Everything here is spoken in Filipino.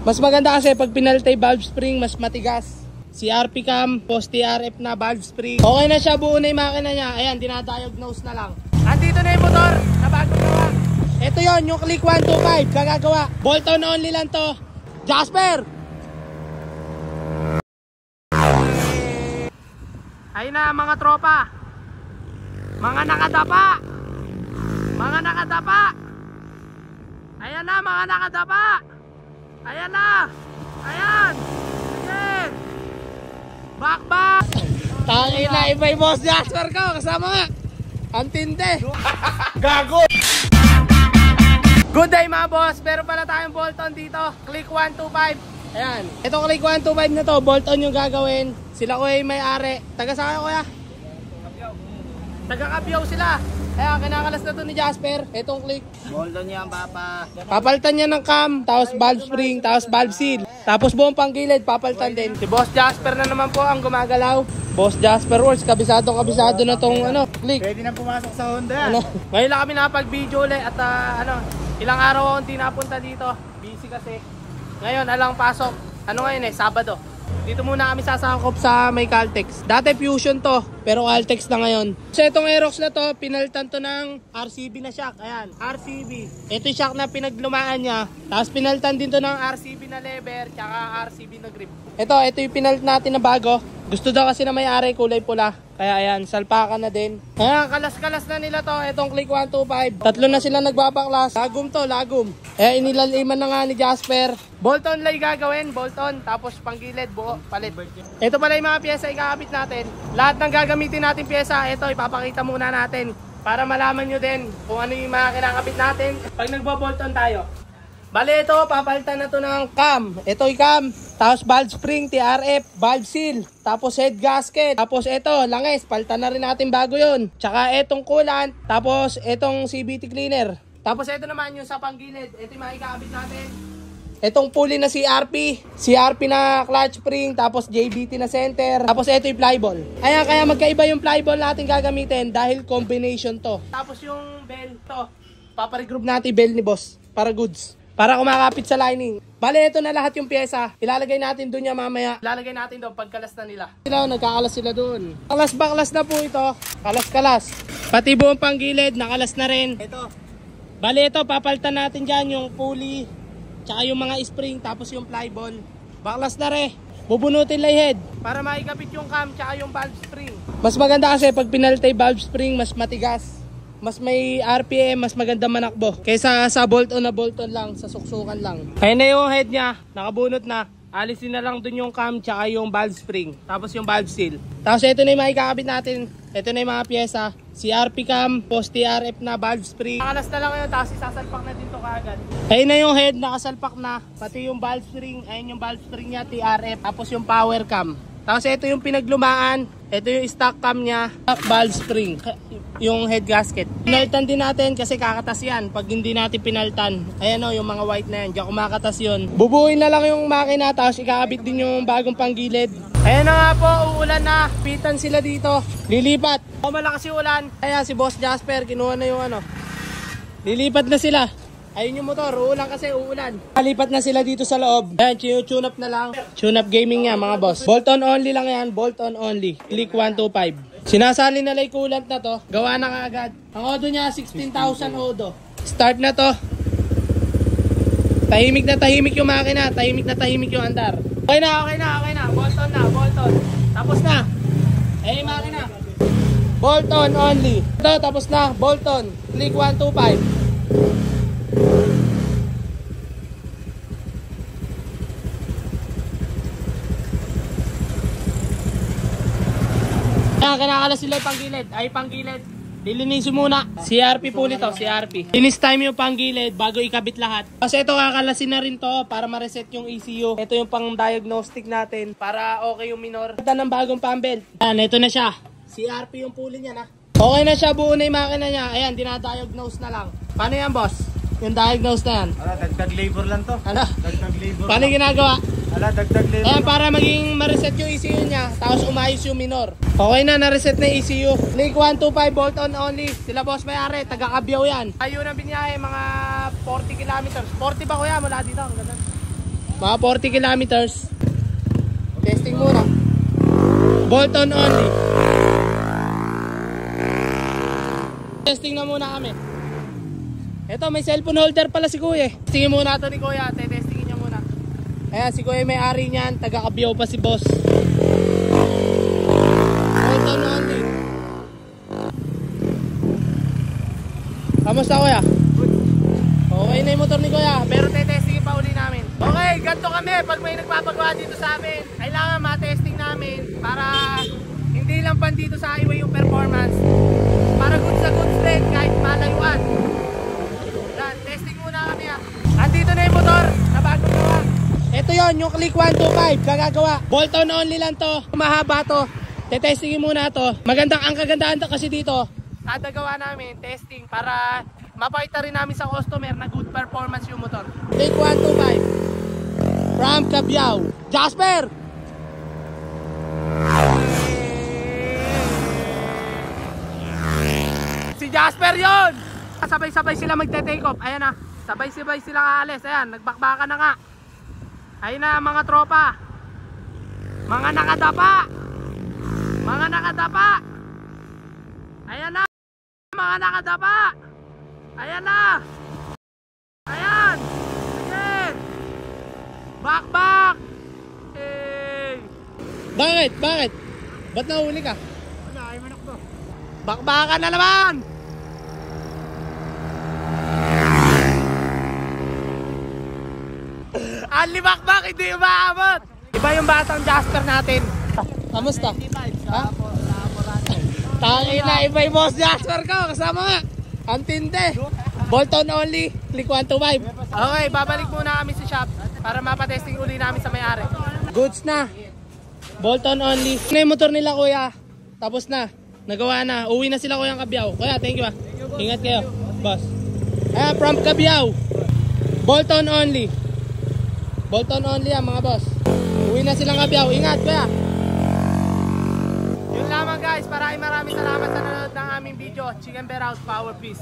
Mas maganda kasi pag pinaltay valve spring, mas matigas. CRP cam, post TRF na valve spring. Okay na siya, buo na yung makina niya. Ayan, dinadiagnose na lang. Andito na yung motor na bagong gawa. Ito yon, yung Click 125 gagagawa. Bolt-on only lang to. Jasper! Ayun na mga tropa. Mga nakadapa. Mga nakadapa. Ayan na mga nakadapa. Ayan na. Ayan. Sige. Back. Tangin na iba yung boss Jasper ko. Kasama nga. Antinde. Gago. Good day mga boss. Meron pala tayong bolt-on dito. Click 125. Ayan. Itong Click 125 na to. Bolt-on yung gagawin. Sila ko ay may-ari. Taga saan kuya? Taga-Kabyaw sila. Kaya kinakalas na to ni Jasper. Itong Click. Bolt-on yan, papa. Papalitan niya ng cam, tapos valve spring, tapos valve seal. Tapos buong panggilid, papalitan din. Si Boss Jasper na naman po ang gumagalaw. Boss Jasper Works, kabisado na tong Click. Pwede na pumasok sa Honda. Ngayon lang kami nakapag-video ulit at ilang araw ako hindi napunta dito. Busy kasi. Ngayon, alang pasok. Ngayon Sabado. Dito muna kami sasakop sa may Caltex. Dati Fusion to, pero Caltex na ngayon. So itong Aerox na to, pinalitan to ng RCB na shock. Ayan, RCB. Ito yung shock na pinaglumaan niya. Tapos pinalitan din to ng RCB na lever, tsaka RCB na grip. Ito yung pinalit natin na bago. Gusto daw kasi na may-ari kulay pula. Kaya ayan, salpakan na din. Ayan, kalas-kalas na nila to. Itong Click 125. Tatlo na sila nagbabaklas. Lagum to, lagum. Ayan, inilaliman na nga ni Jasper. Bolt-on lang gagawin, bolt-on. Tapos panggilid, buo, palit. Ito pala yung mga pyesa ikakabit natin. Lahat ng gagamitin natin pyesa, ito ipapakita muna natin. Para malaman nyo din kung ano yung mga kinakabit natin pag nagbo-bolt-on tayo. Bale ito, papalitan na to ng cam. Ito yung cam. Tapos valve spring, TRF, valve seal. Tapos head gasket. Tapos ito, langis. Palitan na rin natin bago yun. Tsaka itong coolant. Tapos itong CVT cleaner. Tapos ito naman yung sa panggilid. Ito yung makikabit natin. Itong pulley na CRP. CRP na clutch spring. Tapos JBT na center. Tapos ito yung flyball. Ayan, kaya magkaiba yung flyball natin gagamitin dahil combination to. Tapos yung bell to. Paparegroup natin bell ni boss. Para goods. Para kumakapit sa lining. Bale, ito na lahat yung pyesa. Ilalagay natin doon yan mamaya. Ilalagay natin doon pagkalas na nila. Nagkakalas sila doon. Kalas-baklas na po ito. Kalas-kalas. Pati buong panggilid, nakalas na rin. Ito. Bale, ito, papalitan natin dyan yung pulley. Tsaka yung mga spring, tapos yung flyball. Baklas na rin. Bubunutin lang head. Para maikapit yung cam, tsaka yung valve spring. Mas maganda kasi pag pinalitay valve spring, mas matigas. Mas may RPM, mas maganda manakbo. Kaysa sa bolt-on na bolt-on lang, sa suksukan lang. Ayun na yung head niya, nakabunot na. Alisin na lang dun yung cam, tsaka yung valve spring. Tapos yung valve seal. Tapos ito na yung makikakabit natin. Ito na yung mga pyesa. CRP cam, post TRF na, valve spring. Nakalas na lang yun, tapos isasalpak na din to kaagad. Ayun na yung head, nakasalpak na. Pati yung valve spring, ayun yung valve spring niya, TRF. Tapos yung power cam. Tapos ito yung pinaglumaan. Ito yung stock cam niya, valve spring, yung head gasket. Pinaltan din natin kasi kakatas yan pag hindi natin pinaltan. Ayan o, yung mga white na yan, diyan kumakatas yun. Bubuin na lang yung makina, tapos ikakabit din yung bagong panggilid. Ayan na nga po, uulan na. Pitan sila dito. Lilipat. O malakas yung ulan. Kaya si Boss Jasper, kinuha na yung lilipat na sila. Ayun yung motor, uulan kasi uulan. Lipat na sila dito sa loob. Ayan, tune up na lang. Tune up gaming nga mga boss. Bolt-on only lang yan, bolt-on only. Click 125. Sinasali na lang coolant na to. Gawa na kaagad. Ang odo niya, 16,000 odo. Start na to. Tahimik na tahimik yung makina. Tahimik na tahimik yung andar. Okay na. Bolt-on na, bolt-on. Tapos na. Eh, makina. Bolt-on only. Ito, tapos na. Bolt-on. Click 125. Kinakalas sila yung panggilid. Ay, panggilid. Lilinisin muna. CRP po nito, CRP. Linis time yung panggilid bago ikabit lahat. Kasi ito kakalasin na rin to para ma-reset yung ECU. Ito yung pang-diagnostic natin para okay yung minor. Ito ng bagong pambelt. Ayan, ito na siya. CRP yung pulley niya na. Okay na siya, buo na yung makina niya. Ayan, dinadiagnose na lang. Paano yan, boss? Yung diagnose na yan. Dagdag labor lang to. Dagdag labor. Paano ginagawa? Dagdag labor. Ayan, para maging ma-reset yung ECU niya. Tapos umayos yung minor. Okay na, na-reset na yung ECU. Click 125 bolt-on only. Sila boss may-ari, taga-Kabyaw yan. Ayun ang binyahe, mga 40 kilometers. 40 ba kuya mula dito? Ang ganda. Mga 40 kilometers. Testing muna. Bolt-on only. Testing na muna kami. Ito, may cellphone holder pala si Kuya. Testingin muna ito ni Kuya. Testingin niya muna. Ayan, si Kuya may-ari niyan. Taga-Kabyaw pa si boss. Bolt-on only. Kamusta Kuya? Okay na yung motor ni Kuya. Pero testingin pa uli namin. Okay, ganito kami. Pag may nagpapagawa dito sa amin, kailangan ma-testing namin para hindi lang pan dito sa highway yung performance. Para goods sa goods din kahit malayuan. Yan, testing muna kami ha. Andito na yung motor na bagong gawa. Ito yon yung Click 125 gagagawa. Bolt-on only lang to. Mahaba to. Tetestingin muna to. Ang kagandahan kasi dito, kada gawa namin testing para mapakita rin namin sa customer na good performance yung motor. Click 125 from Kabyaw. Jasper! Si Jasper yon. Sabay-sabay sila magte-take off. Ayan na. Sabay-sabay sila aalis. Ayan, nagbakbaka na nga. Ayun na mga tropa. Mga nakadapa. Mga nakadapa. Ayan na. Mga nakadapa. Ayan na. Ayan. Sige. Bakbak. Hey. Bakit? Bakit? Ba't nahuli ka? Wala, ay manok to. Bakbakan na naman. Ali bakbak, hindi umaabot. Iba yung batang Jasper natin. Kamusta? Ha? Tangin na, iba yung boss Jasper ko. Kasama nga. Ang tinde. Bolt-on only. Click 125. Okay, babalik muna kami sa shop para mapatesting uli namin sa may-ari. Goods na. Bolt-on only. Ano yung motor nila kuya? Tapos na. Nagawa na. Uwi na sila kuyang Kabyaw. Kuya, thank you ah. Ingat kayo. Boss. From Kabyaw. Bolt-on only. Bolt-on only yan mga boss. Uwi na silang Kabyaw. Ingat kuya. Yun lamang guys. Maraming salamat sa nanonood ng aming video. Chicken Bear out. Power peace.